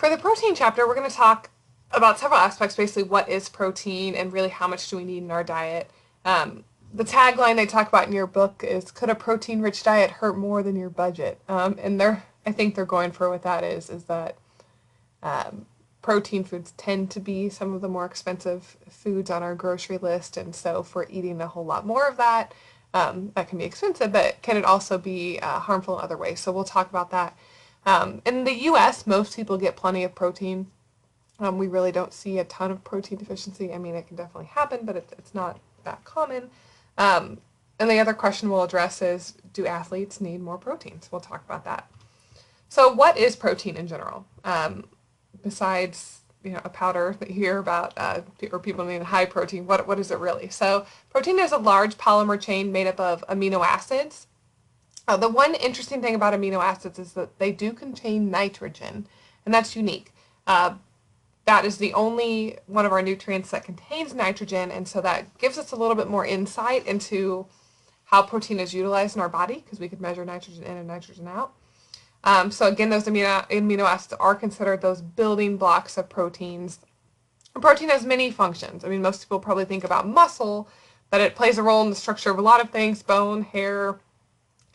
For the protein chapter, we're going to talk about several aspects, basically what is protein and really how much do we need in our diet. The tagline they talk about in your book is, could a protein-rich diet hurt more than your budget? And I think they're going for what that is that protein foods tend to be some of the more expensive foods on our grocery list, and so if we're eating a whole lot more of that, that can be expensive, but can it also be harmful in other ways? So we'll talk about that. In the U.S., most people get plenty of protein. We really don't see a ton of protein deficiency. I mean, it can definitely happen, but it's not that common. And the other question we'll address is, do athletes need more protein? So we'll talk about that. So what is protein in general? Besides, a powder that you hear about, or people need high protein, what is it really? So protein is a large polymer chain made up of amino acids. The one interesting thing about amino acids is that they do contain nitrogen, and that's unique. That is the only one of our nutrients that contains nitrogen, and so that gives us a little bit more insight into how protein is utilized in our body, because we could measure nitrogen in and nitrogen out. So again, those amino acids are considered those building blocks of proteins. And protein has many functions. I mean, most people probably think about muscle, that it plays a role in the structure of a lot of things: bone, hair,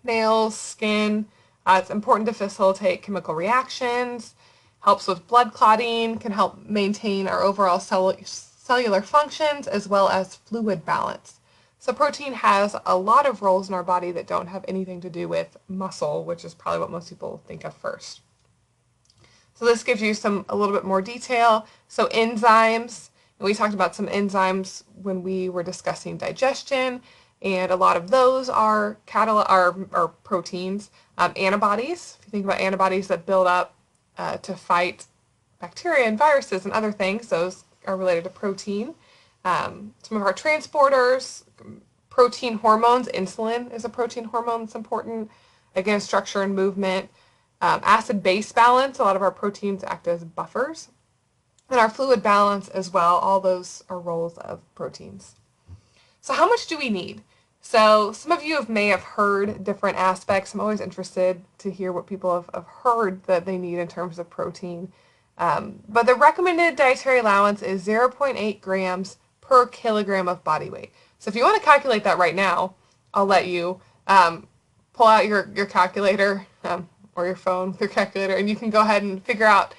nails, skin. It's important to facilitate chemical reactions, helps with blood clotting, can help maintain our overall cellular functions, as well as fluid balance. So protein has a lot of roles in our body that don't have anything to do with muscle, which is probably what most people think of first. So this gives you a little bit more detail. So enzymes, and we talked about some enzymes when we were discussing digestion, and a lot of those are proteins. Antibodies, if you think about antibodies that build up to fight bacteria and viruses and other things, those are related to protein. Some of our transporters, protein hormones, insulin is a protein hormone that's important. Again, structure and movement. Acid-base balance, a lot of our proteins act as buffers. And our fluid balance as well, all those are roles of proteins. So how much do we need? So some of you may have heard different aspects. I'm always interested to hear what people have heard that they need in terms of protein. But the recommended dietary allowance is 0.8 grams per kilogram of body weight. So if you want to calculate that right now, I'll let you pull out your calculator or your phone with your calculator, and you can go ahead and figure out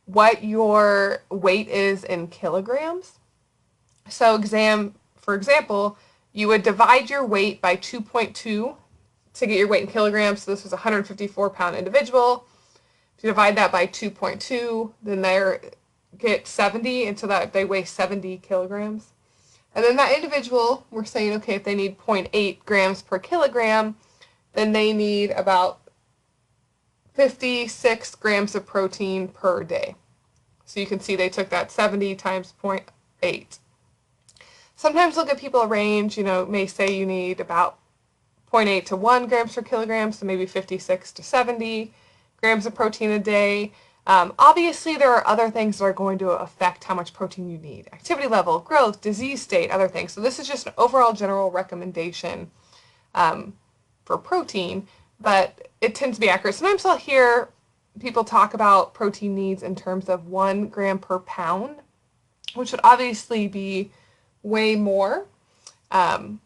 what your weight is in kilograms. So for example, you would divide your weight by 2.2 to get your weight in kilograms. So this was a 154-pound individual. If you divide that by 2.2, then they get 70, and so that they weigh 70 kilograms. And then that individual, we're saying, okay, if they need 0.8 grams per kilogram, then they need about 56 grams of protein per day. So you can see they took that 70 times 0.8. Sometimes they'll give people a range, may say you need about 0.8 to 1 grams per kilogram, so maybe 56 to 70 grams of protein a day. Obviously, there are other things that are going to affect how much protein you need. Activity level, growth, disease state, other things. So this is just an overall general recommendation for protein, but it tends to be accurate. Sometimes I'll hear people talk about protein needs in terms of 1 gram per pound, which would obviously be way more. And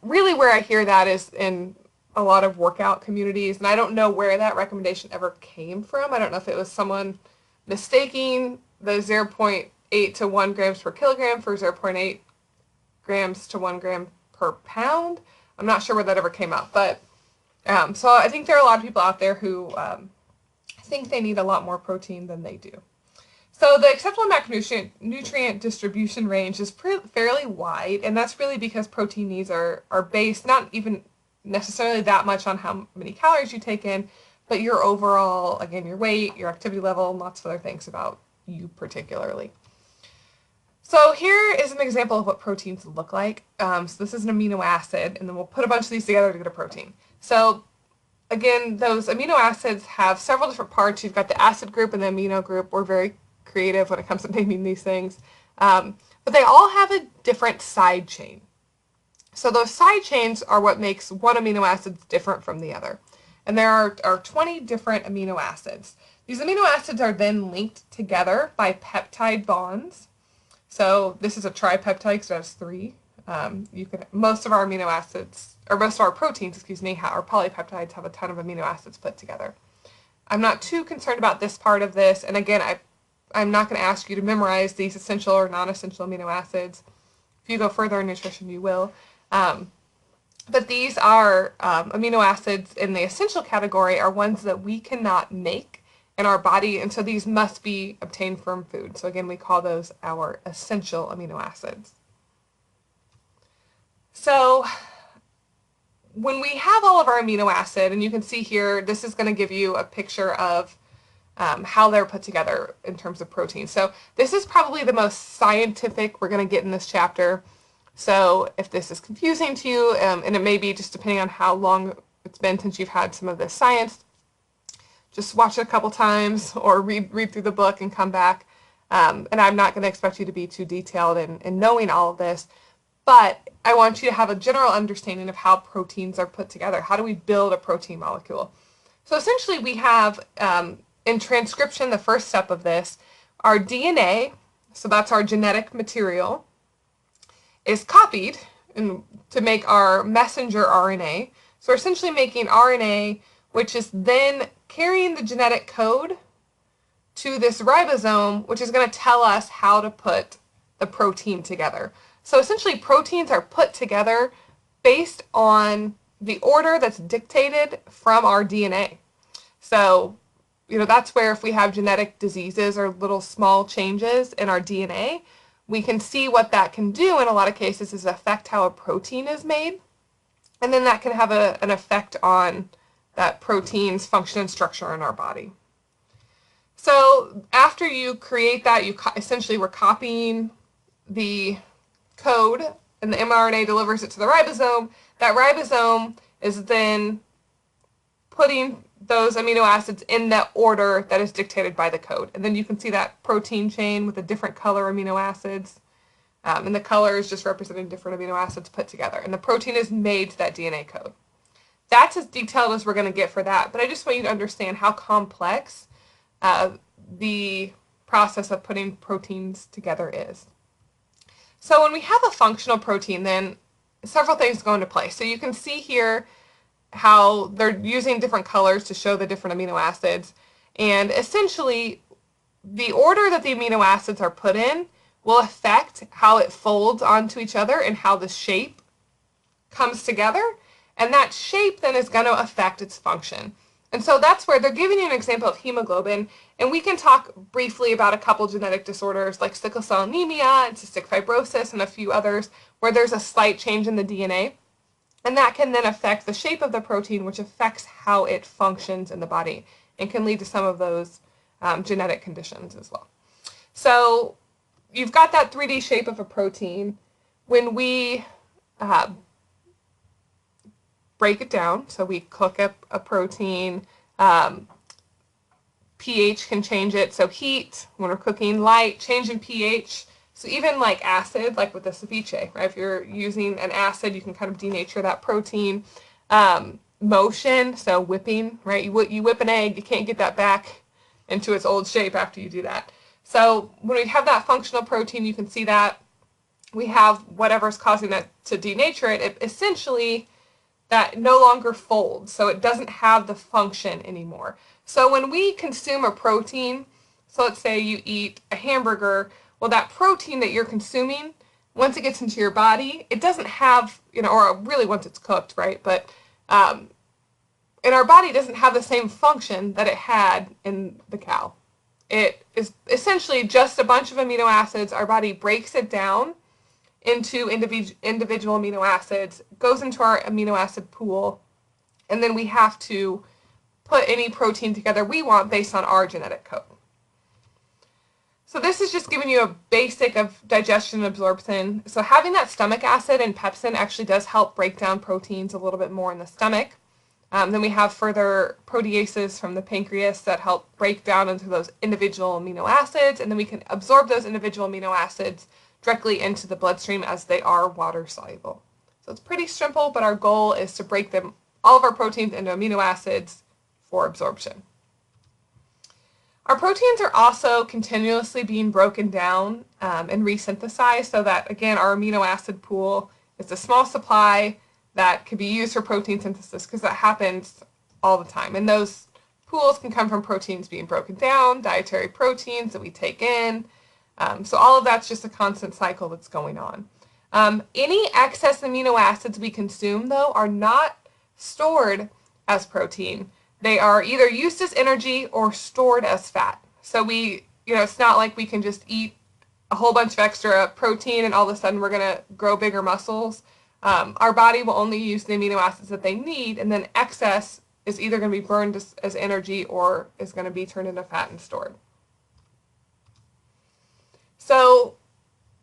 really where I hear that is in a lot of workout communities, and I don't know where that recommendation ever came from. I don't know if it was someone mistaking the 0.8 to 1 grams per kilogram for 0.8 grams to 1 gram per pound. I'm not sure where that ever came up, but so I think there are a lot of people out there who think they need a lot more protein than they do. So the acceptable macronutrient distribution range is fairly wide, and that's really because protein needs are based not even necessarily that much on how many calories you take in, but your overall, again, your weight, your activity level, and lots of other things about you particularly. So here is an example of what proteins look like. So this is an amino acid, and then we'll put a bunch of these together to get a protein. So again, those amino acids have several different parts. You've got the acid group and the amino group. We're very creative when it comes to naming these things. But they all have a different side chain. So those side chains are what makes one amino acid different from the other. And there are 20 different amino acids. These amino acids are then linked together by peptide bonds. So this is a tripeptide because it has three. Most of our amino acids, or most of our proteins, excuse me, our polypeptides have a ton of amino acids put together. I'm not too concerned about this part of this, and again, I'm not going to ask you to memorize these essential or non-essential amino acids. If you go further in nutrition, you will. But these are amino acids in the essential category are ones that we cannot make in our body, and so these must be obtained from food. So again, we call those our essential amino acids. So when we have all of our amino acid, and you can see here, this is going to give you a picture of how they're put together in terms of protein. So this is probably the most scientific we're going to get in this chapter. So if this is confusing to you, and it may be just depending on how long it's been since you've had some of this science, just watch it a couple times or read through the book and come back. And I'm not going to expect you to be too detailed in knowing all of this, but I want you to have a general understanding of how proteins are put together. How do we build a protein molecule? So essentially we have, in transcription, the first step of this, our DNA, so that's our genetic material, is copied to make our messenger RNA. So we're essentially making RNA, which is then carrying the genetic code to this ribosome, which is going to tell us how to put the protein together. So essentially proteins are put together based on the order that's dictated from our DNA. So, that's where if we have genetic diseases or little small changes in our DNA, we can see what that can do in a lot of cases is affect how a protein is made. And then that can have an effect on that protein's function and structure in our body. So after you create that, essentially we're copying the code and the mRNA delivers it to the ribosome. That ribosome is then putting those amino acids in the order that is dictated by the code. And then you can see that protein chain with the different color amino acids. And the color is just representing different amino acids put together. And the protein is made to that DNA code. That's as detailed as we're going to get for that. But I just want you to understand how complex the process of putting proteins together is. So when we have a functional protein, then several things go into play. So you can see here how they're using different colors to show the different amino acids. And essentially, the order that the amino acids are put in will affect how it folds onto each other and how the shape comes together. And that shape then is going to affect its function. And so that's where they're giving you an example of hemoglobin. And we can talk briefly about a couple genetic disorders like sickle cell anemia and cystic fibrosis and a few others where there's a slight change in the DNA. And that can then affect the shape of the protein, which affects how it functions in the body and can lead to some of those genetic conditions as well. So you've got that 3D shape of a protein. When we break it down, so we cook up a protein, pH can change it. So heat, when we're cooking, light, change in pH. So even like acid, like with the ceviche, right? If you're using an acid, you can kind of denature that protein. Motion, so whipping, right? You whip an egg, you can't get that back into its old shape after you do that. So when we have that functional protein, you can see that we have whatever's causing that to denature it. It essentially, that no longer folds, so it doesn't have the function anymore. So when we consume a protein, so let's say you eat a hamburger, well, that protein that you're consuming, once it gets into your body, it doesn't have, or really once it's cooked, right? But in our body, it doesn't have the same function that it had in the cow. It is essentially just a bunch of amino acids. Our body breaks it down into individual amino acids, goes into our amino acid pool, and then we have to put any protein together we want based on our genetic code. So this is just giving you a basic of digestion and absorption. So having that stomach acid and pepsin actually does help break down proteins a little bit more in the stomach. Then we have further proteases from the pancreas that help break down into those individual amino acids, and then we can absorb those individual amino acids directly into the bloodstream as they are water soluble. So it's pretty simple, but our goal is to break all of our proteins into amino acids for absorption. Our proteins are also continuously being broken down and resynthesized so that, again, our amino acid pool is a small supply that can be used for protein synthesis because that happens all the time. And those pools can come from proteins being broken down, dietary proteins that we take in. So all of that's just a constant cycle that's going on. Any excess amino acids we consume, though, are not stored as protein. They are either used as energy or stored as fat. So it's not like we can just eat a whole bunch of extra protein and all of a sudden we're going to grow bigger muscles. Our body will only use the amino acids that they need, and then excess is either going to be burned as energy or is going to be turned into fat and stored. So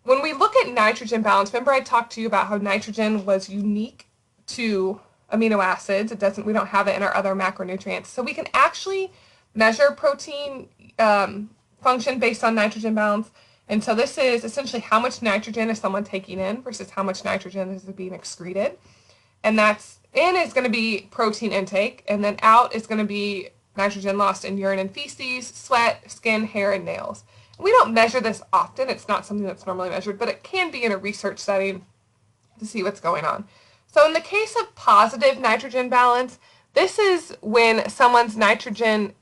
when we look at nitrogen balance, remember I talked to you about how nitrogen was unique to amino acids. We don't have it in our other macronutrients. So we can actually measure protein function based on nitrogen balance. And so this is essentially how much nitrogen is someone taking in versus how much nitrogen is being excreted. And that's in is going to be protein intake, and then out is going to be nitrogen lost in urine and feces, sweat, skin, hair, and nails. We don't measure this often. It's not something that's normally measured, but it can be in a research setting to see what's going on. So in the case of positive nitrogen balance, this is when someone's nitrogen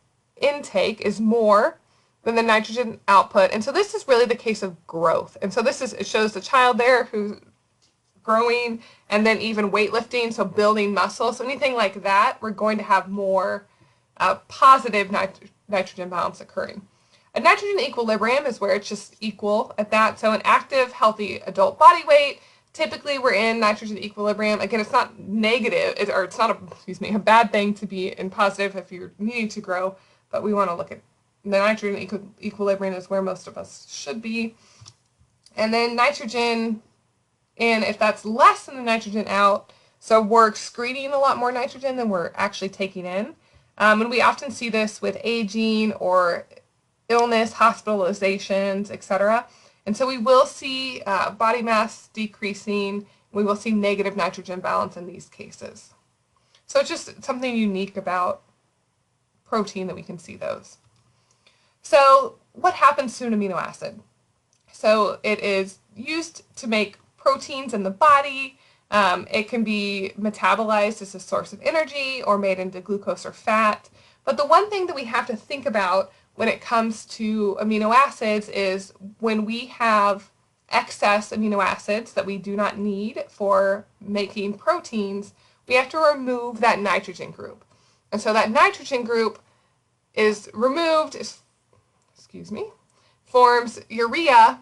intake is more than the nitrogen output. And so this is really the case of growth. And so it shows the child there who's growing and then even weightlifting, so building muscle. So anything like that, we're going to have more positive nitrogen balance occurring. A nitrogen equilibrium is where it's just equal at that. So an active, healthy adult body weight, typically we're in nitrogen equilibrium. Again, it's not negative, it's not a bad thing to be in positive if you're needing to grow, but we want to look at the nitrogen equilibrium is where most of us should be. And then nitrogen in, if that's less than the nitrogen out, so we're excreting a lot more nitrogen than we're actually taking in. And we often see this with aging or illness, hospitalizations, etc. And so we will see body mass decreasing. We will see negative nitrogen balance in these cases. So it's just something unique about protein that we can see those. So what happens to an amino acid? So it is used to make proteins in the body. It can be metabolized as a source of energy or made into glucose or fat. But the one thing that we have to think about when it comes to amino acids is when we have excess amino acids that we do not need for making proteins, we have to remove that nitrogen group. And so that nitrogen group is removed, forms urea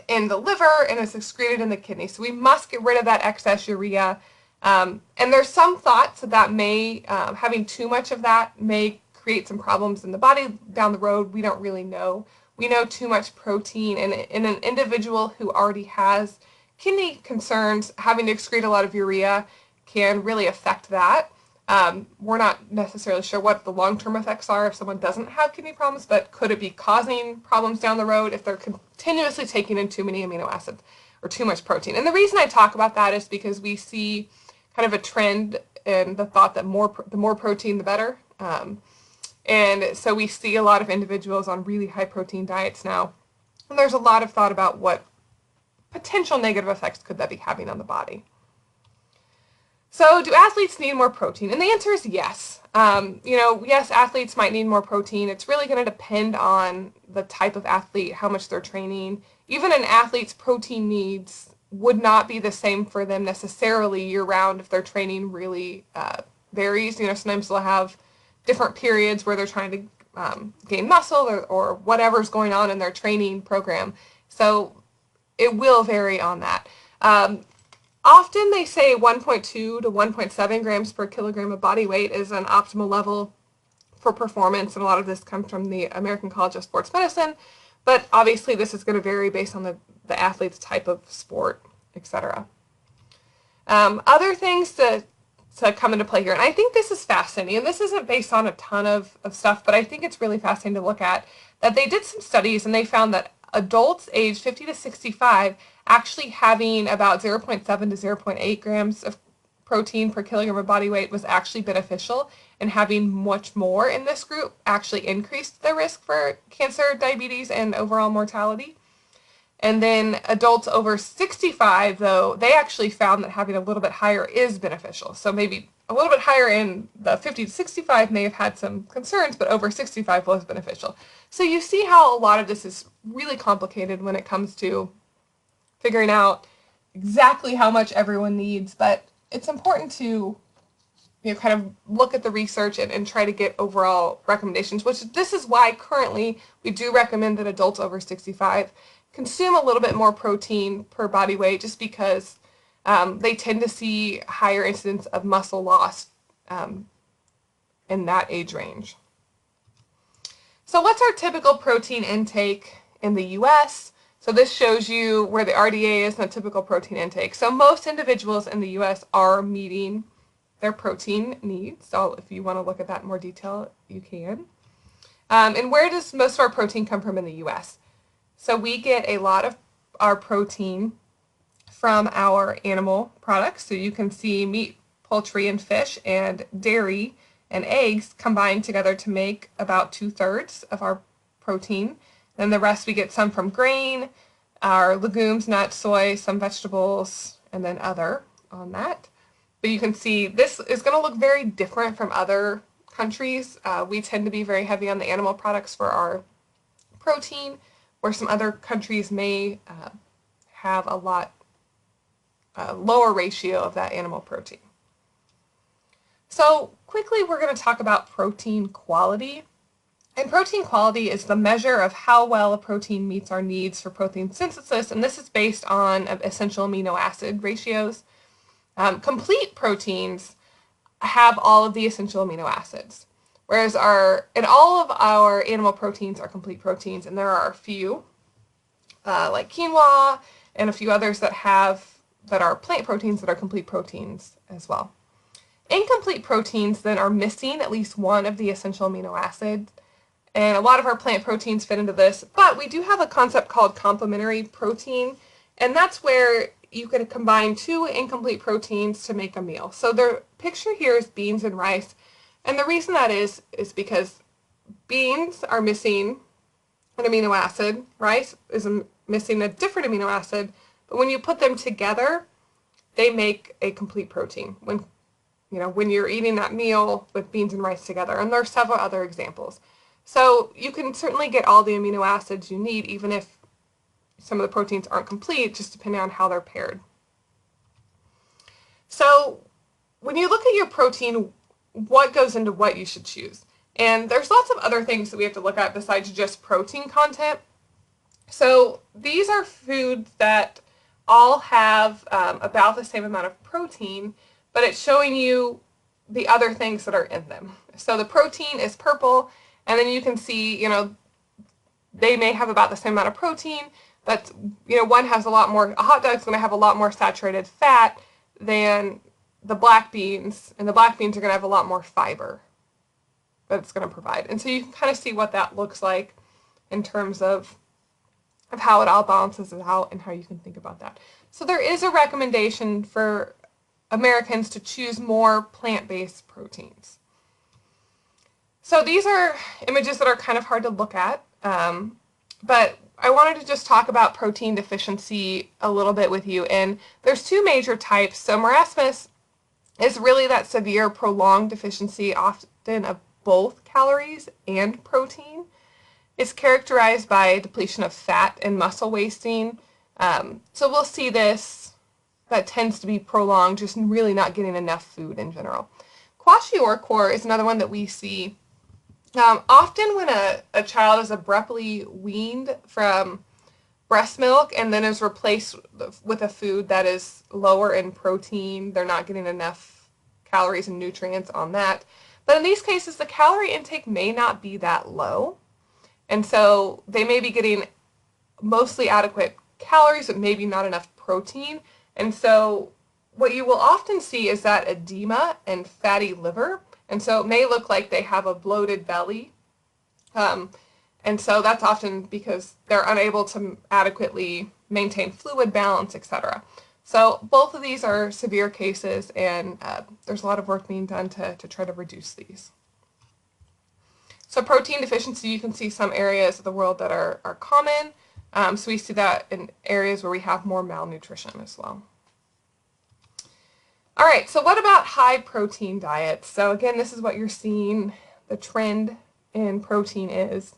in the liver and is excreted in the kidney. So we must get rid of that excess urea. And there's some thoughts that having too much of that may create some problems in the body down the road. We don't really know. We know too much protein, and in an individual who already has kidney concerns, having to excrete a lot of urea can really affect that. We're not necessarily sure what the long-term effects are if someone doesn't have kidney problems, but could it be causing problems down the road if they're continuously taking in too many amino acids or too much protein? And the reason I talk about that is because we see kind of a trend in the thought that the more protein, the better. And so we see a lot of individuals on really high protein diets now. And there's a lot of thought about what potential negative effects could that be having on the body. So do athletes need more protein? And the answer is yes. Yes, athletes might need more protein. It's really going to depend on the type of athlete, how much they're training. Even an athlete's protein needs would not be the same for them necessarily year-round if their training really varies. Sometimes they'll have different periods where they're trying to gain muscle or whatever's going on in their training program. So it will vary on that. Often they say 1.2 to 1.7 grams per kilogram of body weight is an optimal level for performance, and a lot of this comes from the American College of Sports Medicine, but obviously this is going to vary based on the athlete's type of sport, etc. Other things to come into play here, and I think this is fascinating, and this isn't based on a ton of stuff, but I think it's really fascinating to look at, that they did some studies and they found that adults aged 50 to 65 actually having about 0.7 to 0.8 grams protein per kilogram of body weight was actually beneficial, and having much more in this group actually increased the risk for cancer, diabetes, and overall mortality. And then adults over 65, though, they actually found that having a little bit higher is beneficial. So maybe a little bit higher in the 50 to 65 may have had some concerns, but over 65 was beneficial. So you see how a lot of this is really complicated when it comes to figuring out exactly how much everyone needs, but it's important to kind of look at the research and try to get overall recommendations, which this is why currently we do recommend that adults over 65 consume a little bit more protein per body weight, just because they tend to see higher incidence of muscle loss in that age range. So what's our typical protein intake in the US? So this shows you where the RDA is in the typical protein intake. So most individuals in the US are meeting their protein needs. So if you want to look at that in more detail, you can. And where does most of our protein come from in the US? So we get a lot of our protein from our animal products. So you can see meat, poultry, and fish, and dairy and eggs combined together to make about 2/3 of our protein. Then the rest we get some from grain, our legumes, nuts, soy, some vegetables, and then other on that. But you can see this is going to look very different from other countries. We tend to be very heavy on the animal products for our protein, where some other countries may have a lot lower ratio of that animal protein. So quickly we're going to talk about protein quality. And protein quality is the measure of how well a protein meets our needs for protein synthesis, and this is based on essential amino acid ratios. Complete proteins have all of the essential amino acids, whereas all of our animal proteins are complete proteins, and there are a few, like quinoa and a few others that are plant proteins that are complete proteins as well. Incomplete proteins then are missing at least one of the essential amino acids, and a lot of our plant proteins fit into this, but we do have a concept called complementary protein, and that's where you can combine two incomplete proteins to make a meal. So the picture here is beans and rice, and the reason that is because beans are missing an amino acid, rice is missing a different amino acid, but when you put them together, they make a complete protein. When you're eating that meal with beans and rice together, and there are several other examples. So you can certainly get all the amino acids you need, even if some of the proteins aren't complete, just depending on how they're paired. So when you look at your protein, what goes into what you should choose? And there's lots of other things that we have to look at besides just protein content. So these are foods that all have about the same amount of protein, but it's showing you the other things that are in them. So the protein is purple, and then you can see, they may have about the same amount of protein, but, one has a hot dog's going to have a lot more saturated fat than the black beans, and the black beans are going to have a lot more fiber that it's going to provide. And so you can kind of see what that looks like in terms of how it all balances out and how you can think about that. So there is a recommendation for Americans to choose more plant-based proteins. So these are images that are kind of hard to look at, but I wanted to just talk about protein deficiency a little bit with you. And there's two major types. So marasmus is really that severe prolonged deficiency, often of both calories and protein. It's characterized by depletion of fat and muscle wasting. So we'll see this, that tends to be prolonged, just really not getting enough food in general. Kwashiorkor is another one that we see often when a child is abruptly weaned from breast milk and then is replaced with a food that is lower in protein. They're not getting enough calories and nutrients on that. But in these cases, the calorie intake may not be that low. And so they may be getting mostly adequate calories, but maybe not enough protein. And so what you will often see is that edema and fatty liver. And so it may look like they have a bloated belly. And so that's often because they're unable to adequately maintain fluid balance, etc. So both of these are severe cases, and there's a lot of work being done to try to reduce these. So protein deficiency, you can see some areas of the world that are common. So we see that in areas where we have more malnutrition as well. All right, so what about high protein diets? So again, this is what you're seeing the trend in protein is.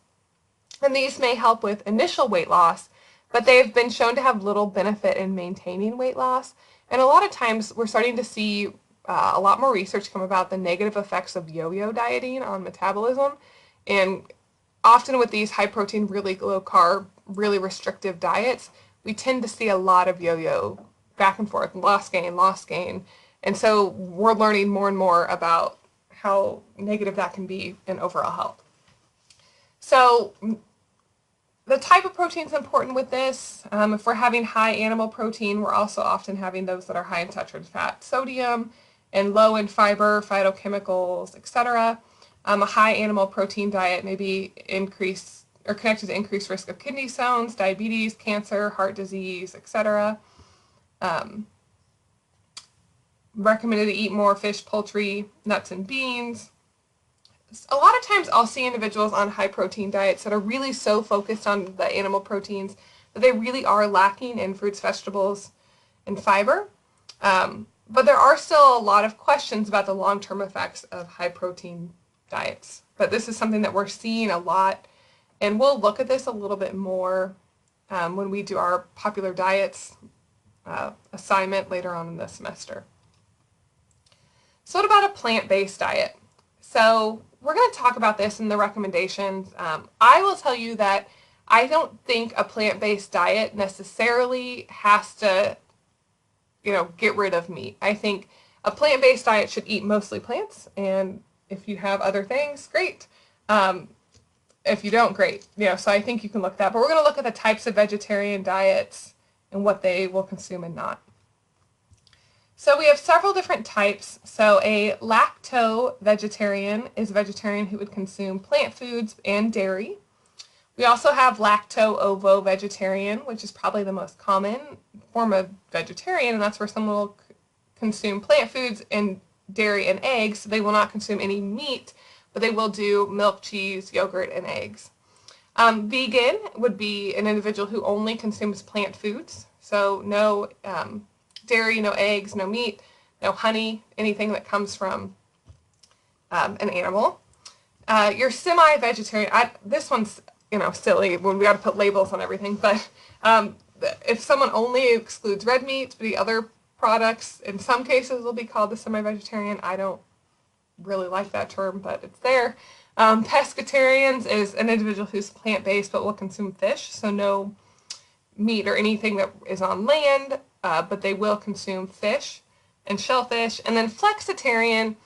And these may help with initial weight loss, but they've been shown to have little benefit in maintaining weight loss. And a lot of times we're starting to see a lot more research come about the negative effects of yo-yo dieting on metabolism. And often with these high protein, really low carb, really restrictive diets, we tend to see a lot of yo-yo back and forth, loss gain. And so we're learning more and more about how negative that can be in overall health. So the type of protein is important with this. If we're having high animal protein, we're also often having those that are high in saturated fat, sodium, and low in fiber, phytochemicals, etc. A high animal protein diet may be increased or connected to increased risk of kidney stones, diabetes, cancer, heart disease, etc. Recommended to eat more fish, poultry, nuts, and beans. A lot of times I'll see individuals on high protein diets that are really so focused on the animal proteins that they really are lacking in fruits, vegetables, and fiber. But there are still a lot of questions about the long-term effects of high protein diets. But this is something that we're seeing a lot, and we'll look at this a little bit more when we do our popular diets assignment later on in the semester. So what about a plant-based diet? So we're going to talk about this in the recommendations. I will tell you that I don't think a plant-based diet necessarily has to, get rid of meat. I think a plant-based diet should eat mostly plants, and if you have other things, great. If you don't, great. So I think you can look at that. But we're going to look at the types of vegetarian diets and what they will consume and not. So we have several different types. So a lacto-vegetarian is a vegetarian who would consume plant foods and dairy. We also have lacto-ovo-vegetarian, which is probably the most common form of vegetarian, and that's where someone will consume plant foods and dairy and eggs. So they will not consume any meat, but they will do milk, cheese, yogurt, and eggs. Vegan would be an individual who only consumes plant foods, so no dairy, no eggs, no meat, no honey, anything that comes from an animal. Your semi-vegetarian, this one's silly when we got to put labels on everything, but if someone only excludes red meat, the other products in some cases will be called the semi-vegetarian. I don't really like that term, but it's there. Pescatarians is an individual who's plant-based but will consume fish, so no meat or anything that is on land, but they will consume fish and shellfish. And then flexitarian,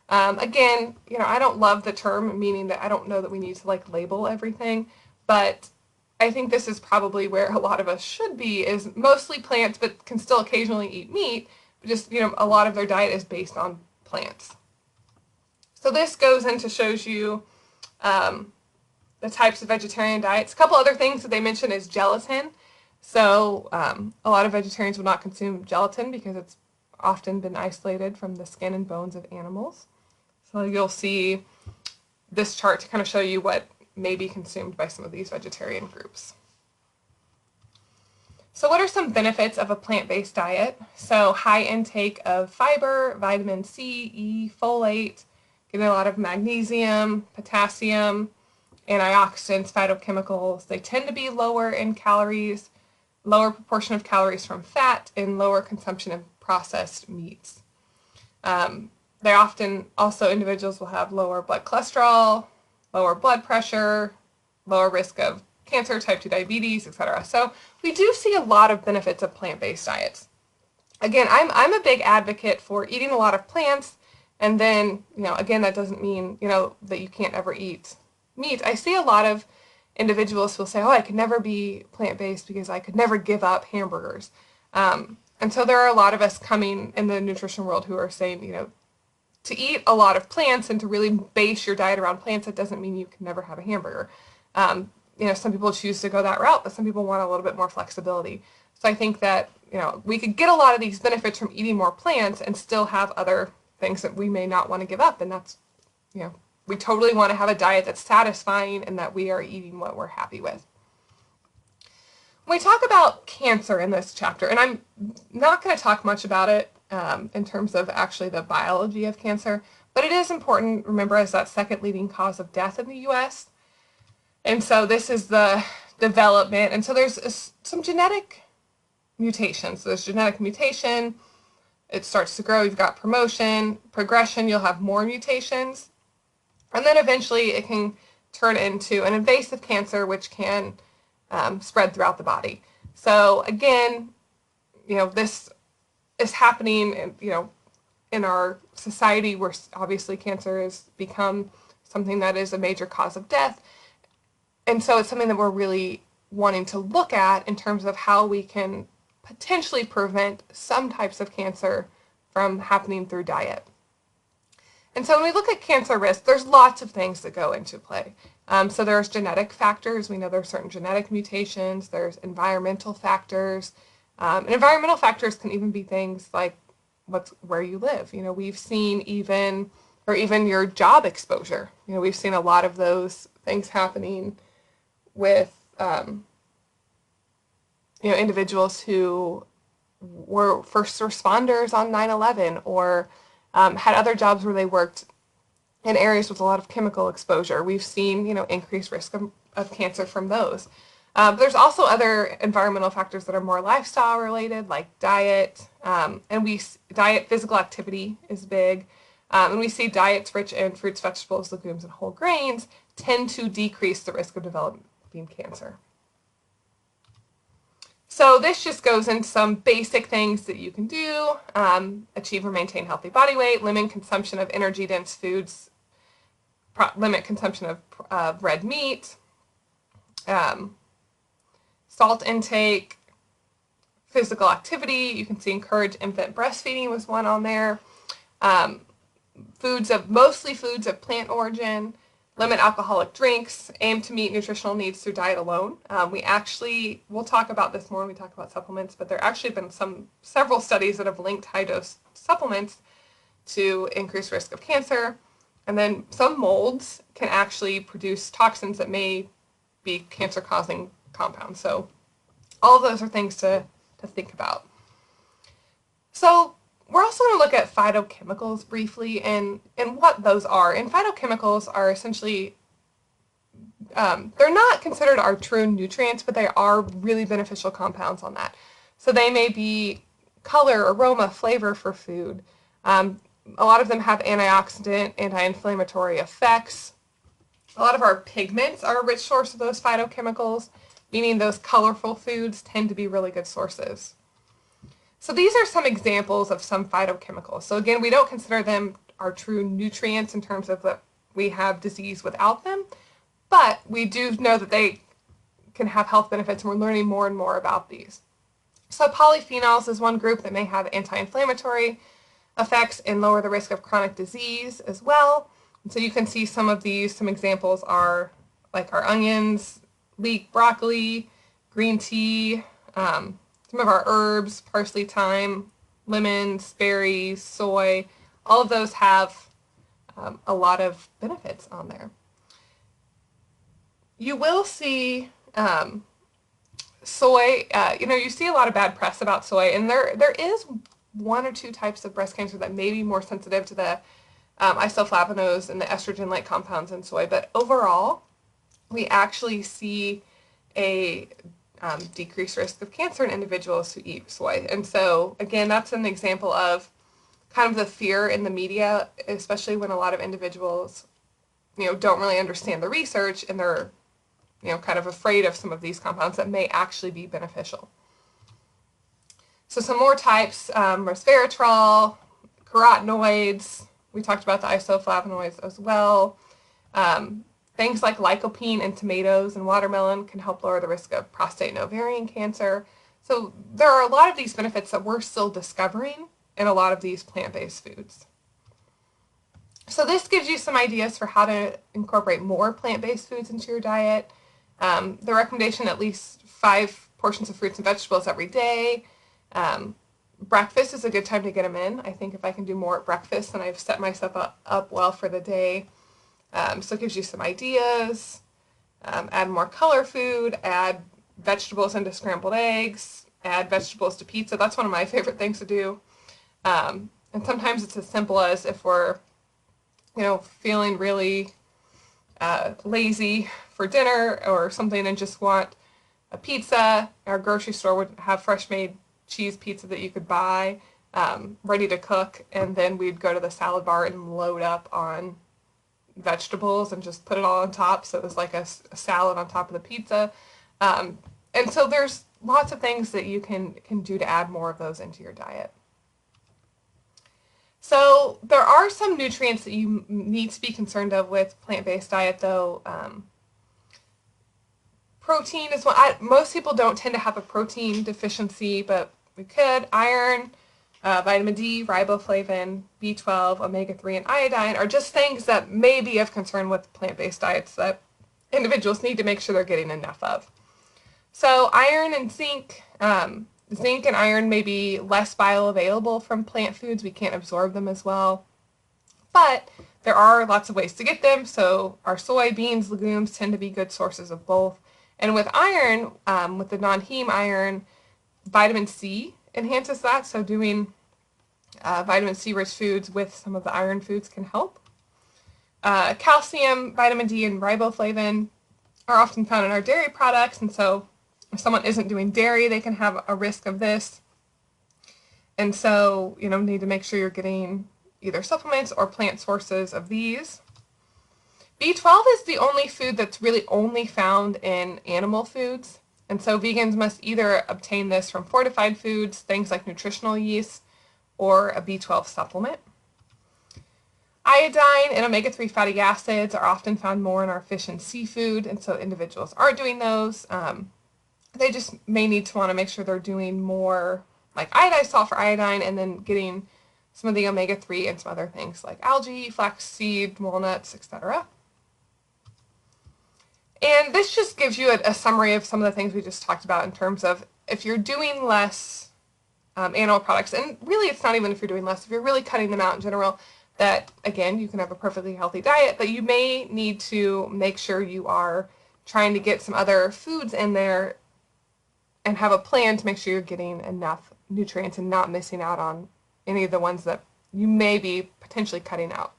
again, I don't love the term, meaning that I don't know that we need to label everything, but I think this is probably where a lot of us should be, is mostly plants, but can still occasionally eat meat, but just, a lot of their diet is based on plants. So this goes into shows you the types of vegetarian diets. A couple other things that they mention is gelatin. So a lot of vegetarians will not consume gelatin because it's often been isolated from the skin and bones of animals. So you'll see this chart to kind of show you what may be consumed by some of these vegetarian groups. So what are some benefits of a plant-based diet? So high intake of fiber, vitamin C, E, folate, getting a lot of magnesium, potassium, antioxidants, phytochemicals. They tend to be lower in calories, lower proportion of calories from fat, and lower consumption of processed meats. They often, also individuals will have lower blood cholesterol, lower blood pressure, lower risk of cancer, type 2 diabetes, etc. So we do see a lot of benefits of plant-based diets. Again, I'm a big advocate for eating a lot of plants, and then, again, that doesn't mean, that you can't ever eat meat. I see a lot of individuals who will say, oh, I could never be plant-based because I could never give up hamburgers. And so there are a lot of us coming in the nutrition world who are saying, to eat a lot of plants and to really base your diet around plants, that doesn't mean you can never have a hamburger. Some people choose to go that route, but some people want a little bit more flexibility. So I think that, we could get a lot of these benefits from eating more plants and still have other things that we may not want to give up. And that's, we totally want to have a diet that's satisfying and that we are eating what we're happy with. When we talk about cancer in this chapter, and I'm not going to talk much about it in terms of actually the biology of cancer, but it is important, remember, as that second leading cause of death in the U.S. And so this is the development. And so there's some genetic mutations. So there's genetic mutation. It starts to grow. You've got promotion, progression. You'll have more mutations. And then eventually it can turn into an invasive cancer, which can spread throughout the body. So again, this is happening, in our society where obviously cancer has become something that is a major cause of death. And so it's something that we're really wanting to look at in terms of how we can potentially prevent some types of cancer from happening through diet. And so when we look at cancer risk, there's lots of things that go into play. So there's genetic factors. We know there are certain genetic mutations. There's environmental factors. And environmental factors can even be things like where you live. We've seen even your job exposure. We've seen a lot of those things happening with individuals who were first responders on 9/11 or had other jobs where they worked in areas with a lot of chemical exposure. We've seen, increased risk of cancer from those. There's also other environmental factors that are more lifestyle related, like diet, and diet, physical activity is big. And we see diets rich in fruits, vegetables, legumes, and whole grains tend to decrease the risk of developing cancer. So this just goes into some basic things that you can do. Achieve or maintain healthy body weight, limit consumption of energy-dense foods, limit consumption of red meat, salt intake, physical activity. You can see encourage infant breastfeeding was one on there. Mostly foods of plant origin. Limit alcoholic drinks, aim to meet nutritional needs through diet alone. We'll talk about this more when we talk about supplements, but there actually have been several studies that have linked high-dose supplements to increased risk of cancer. And then some molds can actually produce toxins that may be cancer-causing compounds. So all of those are things to think about. So we're also going to look at phytochemicals briefly and what those are. And phytochemicals are essentially, they're not considered our true nutrients, but they are really beneficial compounds on that. So they may be color, aroma, flavor for food. A lot of them have antioxidant, anti-inflammatory effects. A lot of our pigments are a rich source of those phytochemicals, meaning those colorful foods tend to be really good sources. So these are some examples of some phytochemicals. So again, we don't consider them our true nutrients in terms of that we have disease without them, but we do know that they can have health benefits, and we're learning more and more about these. So polyphenols is one group that may have anti-inflammatory effects and lower the risk of chronic disease as well. And so you can see some of these, some examples are like our onions, leek, broccoli, green tea, some of our herbs, parsley, thyme, lemons, berries, soy. All of those have a lot of benefits on there. You will see soy, you see a lot of bad press about soy, and there is one or two types of breast cancer that may be more sensitive to the isoflavonoids and the estrogen-like compounds in soy, but overall, we actually see a decreased risk of cancer in individuals who eat soy. And so, again, that's an example of kind of the fear in the media, especially when a lot of individuals, don't really understand the research and they're, kind of afraid of some of these compounds that may actually be beneficial. So some more types, resveratrol, carotenoids. We talked about the isoflavonoids as well. Things like lycopene in tomatoes and watermelon can help lower the risk of prostate and ovarian cancer. So there are a lot of these benefits that we're still discovering in a lot of these plant-based foods. So this gives you some ideas for how to incorporate more plant-based foods into your diet. The recommendation, at least 5 portions of fruits and vegetables every day. Breakfast is a good time to get them in. I think if I can do more at breakfast, then I've set myself up well for the day. So it gives you some ideas. Add more color food, add vegetables into scrambled eggs, add vegetables to pizza. That's one of my favorite things to do. And sometimes it's as simple as if we're, feeling really lazy for dinner or something and just want a pizza. Our grocery store would have fresh made cheese pizza that you could buy ready to cook, and then we'd go to the salad bar and load up on vegetables and just put it all on top, so it was like a salad on top of the pizza. And so there's lots of things that you can do to add more of those into your diet. So there are some nutrients that you need to be concerned of with plant-based diet, though. Protein is one. Most people don't tend to have a protein deficiency, but we could. Iron, vitamin D, riboflavin, B12, omega-3, and iodine are just things that may be of concern with plant-based diets that individuals need to make sure they're getting enough of. So iron and zinc, zinc and iron may be less bioavailable from plant foods. We can't absorb them as well. But there are lots of ways to get them. So our soybeans, legumes tend to be good sources of both. And with iron, with the non-heme iron, vitamin C enhances that. So doing vitamin C rich foods with some of the iron foods can help. Calcium, vitamin D, and riboflavin are often found in our dairy products, and so if someone isn't doing dairy, they can have a risk of this. And so, need to make sure you're getting either supplements or plant sources of these. B12 is the only food that's really only found in animal foods. And so vegans must either obtain this from fortified foods, things like nutritional yeast, or a B12 supplement. Iodine and omega-3 fatty acids are often found more in our fish and seafood, and so individuals aren't doing those. They just may need to want to make sure they're doing more like iodized salt for iodine, and then getting some of the omega-3 and some other things like algae, flaxseed, walnuts, etc. And this just gives you a summary of some of the things we just talked about in terms of if you're doing less animal products, and really it's not even if you're doing less, if you're really cutting them out in general, that again, you can have a perfectly healthy diet, but you may need to make sure you are trying to get some other foods in there and have a plan to make sure you're getting enough nutrients and not missing out on any of the ones that you may be potentially cutting out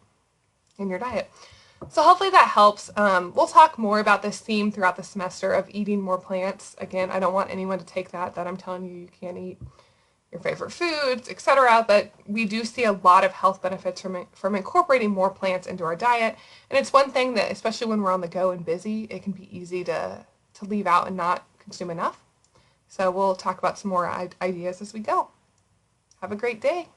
in your diet. So hopefully that helps. We'll talk more about this theme throughout the semester of eating more plants. Again, I don't want anyone to take that I'm telling you can't eat your favorite foods, etc. But we do see a lot of health benefits from incorporating more plants into our diet. And it's one thing that, especially when we're on the go and busy, it can be easy to leave out and not consume enough. So we'll talk about some more ideas as we go. Have a great day.